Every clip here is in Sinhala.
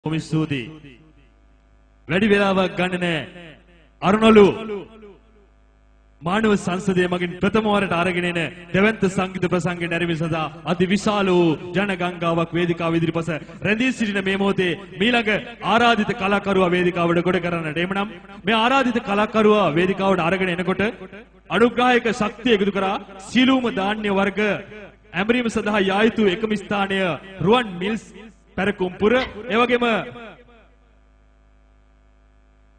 කොමිස්සූදී වැඩි වෙලාවක් ගන්න නැහැ අරුණලු මානව සංසදයේ මගින් ප්‍රථම වරට අරගෙන එන දෙවන්ත සංගීත ප්‍රසංගයේ නැරඹීම සඳහා අති විශාල වූ ජන ගංගාවක් වේදිකාව ඉදිරිපස රැඳී සිටින මේ මොහොතේ මීළඟ ආරාධිත කලාකරුවා වේදිකාවට ගොඩ කරන්නට එමනම් මේ ආරාධිත කලාකරුවා වේදිකාවට අරගෙන එනකොට අනුග්‍රාහක ශක්තිය එකතු කරා සීලූම ධාන්‍ය වර්ග ඇමරීම සඳහා යා යුතු එකම ස්ථානය රුවන් මිල්ස් පැරකුම්පුර එවැගේම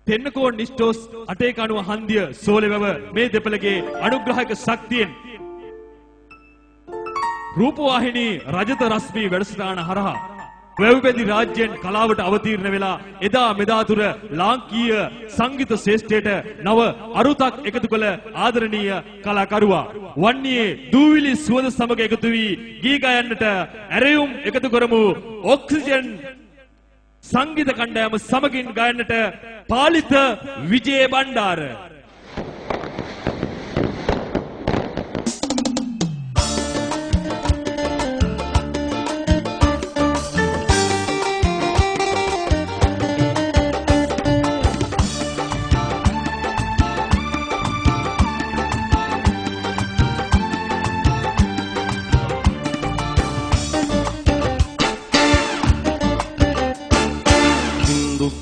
තෙන්නකෝන් නිස්ටෝස් අටේ කණුව හන්දිය සෝලෙවව මේ දෙපළගේ අනුග්‍රාහක ශක්තියෙන් රූපවාහිනී රජත රශ්මී වැඩසටහන හරහා වැව්පැදි රාජ්‍යයෙන් කලාවට අවතීර්ණ වෙලා එදා මෙදා තුර ලාංකීය සංගීත ශ්‍රේෂ්ඨයට නව අරුතක් එකතු කළ ආදරණීය කලාකරුවා වන්නේ දූවිලි සුවඳ සමග එකතු වී ගී ගයන්නට ඇරයුම් එකතු කරමු ඔක්සිජන් සංගීත කණ්ඩායම සමගින් ගයන්නට පාලිත විජේ බණ්ඩාර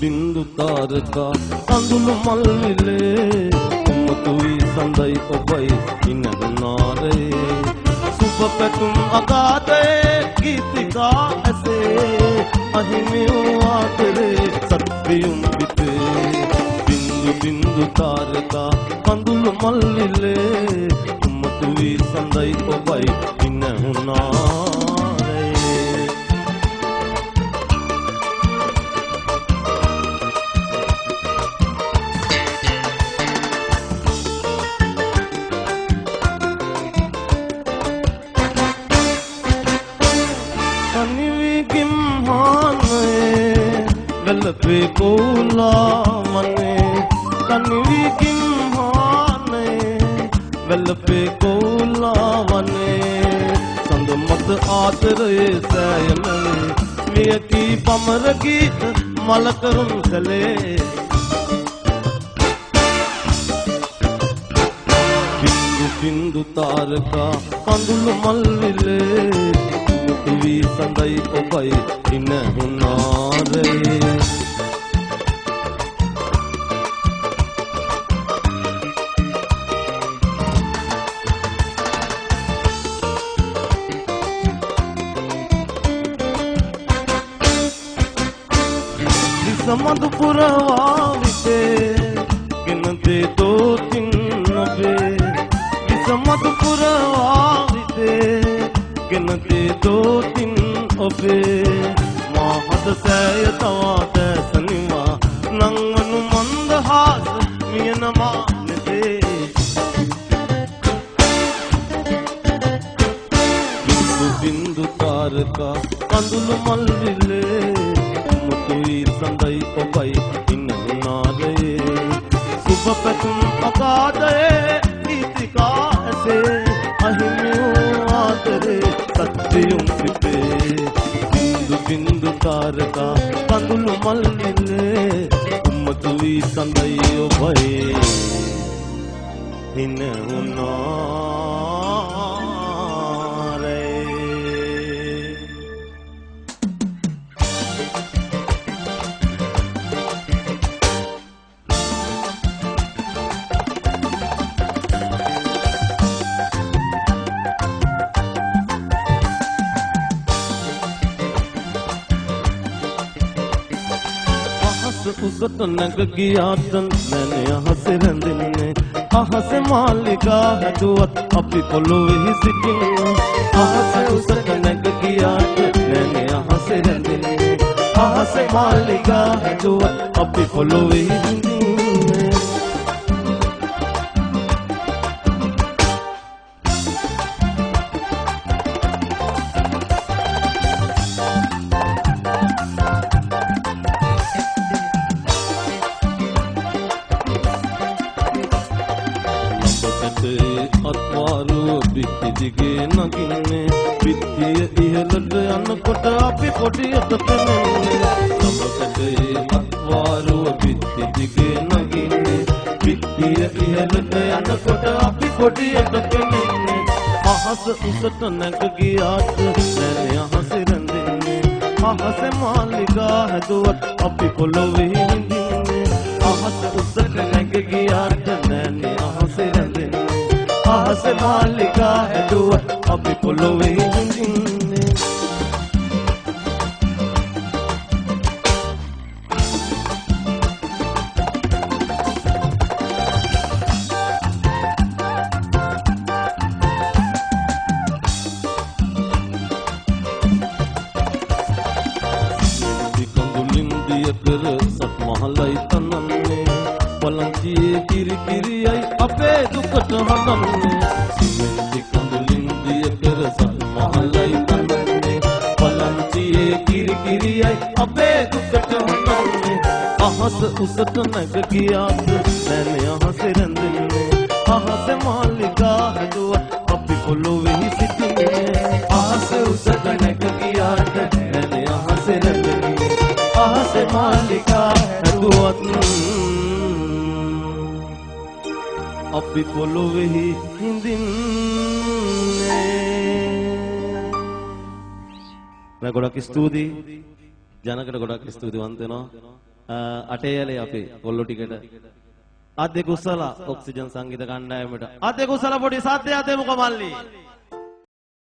बिंदु तारका कंदुलु मल्लिले उम्मतुई संदई ओबई इननारे सुब पेतुम अगादे गीतिका ऐसे अहिमियो आतरे सत्युम बिते बिंदु बिंदु तारका कंदुलु मल्लिले उम्मतुई संदई ओबई इननारे पे कोला मने कन्वी किम्हाने वेल पे कोला वने संग मत आदरे सयने मिय की पमर गीत मलकरुम चले बिंदु बिंदु तारका कंदुलु मल्लिले तुवी संदई ओबई इन हुनारे समदपुरवाविते गिनते दो तीन नबे समदपुरवाविते गिनते दो तीन ओबे महद सयतवाद सनिमा नंगनु मंदहास मियनमा नते बिंदु बिंदु तारका कंदुलु मल्लिले मुतुई संदई ओबई इन्नारे सुब पेतुम अगादे गीतिका ऐसे अहिमियो आदरे सत्युम पिते बिंदु बिंदु तारका कंदुलु मल्लिले मुतुई संदई ओबई इन्नारे उसत नग गियातन मैंने यहाँ से रंदिने आहा से मालिका है दुआत अपनी कोलो ही सिकिने आहा से उसत नग गियातन मैंने यहाँ से रंदिने आहा से मालिका है दुआत अपनी कोलो ही सिकिने අත්වාරුව පිටි දිගේ නගින්නේ පිටිය ඉහළට යනකොට අපි පොඩියට පෙනෙන්නේ හෙළට යනකොට අපි කොඩියට පෙනෙන්නේ අහස උසට නැග ගියාට නැනේ අහසේ රැඳෙන්නේ අහස මාලිගා හැදුවත් අපි පොළොවේ හිඳින්නේ අහස උසට නැග ගියාට නැනේ අහසේ රැඳෙන්නේ අහස මාලිගා හැදුවත් අපි පොළොවේ හිඳින්නේ මහලයි තනන්නේ පලංචියේ කිරි කිරියයි අපේ දුකට හදන්නේ සිමෙන්ති කඳුලින් දිය පෙර සත් මහලයි තනන්නේ පලංචියේ කිරි කිරියයි අපේ දුකට හදන්නේ අහස උසට නැග ගියාට නැනේ අහසේ රැඳෙන්නේ අහස මාලිගා හැදුවත් අපි පොළොවේ සිටින්නේ අහස උසට නැග ගියාට නැනේ අහසේ රැඳෙන්නේ අහස මාලිගා හැදුවත් අපි පොළොවෙහි හිඳින්නේ ගොඩක් ස්තුතියි ජනකට ගොඩක් ස්තුතිවන්ත වෙනවා අටේයලේ අපේ කොල්ලෝ ටිකට අධ්‍ය කුසල ඔක්සිජන් සංගීත කණ්ඩායමට අධ්‍ය කුසල පොඩි සාධ්‍ය අධ්‍ය මුක මල්ලි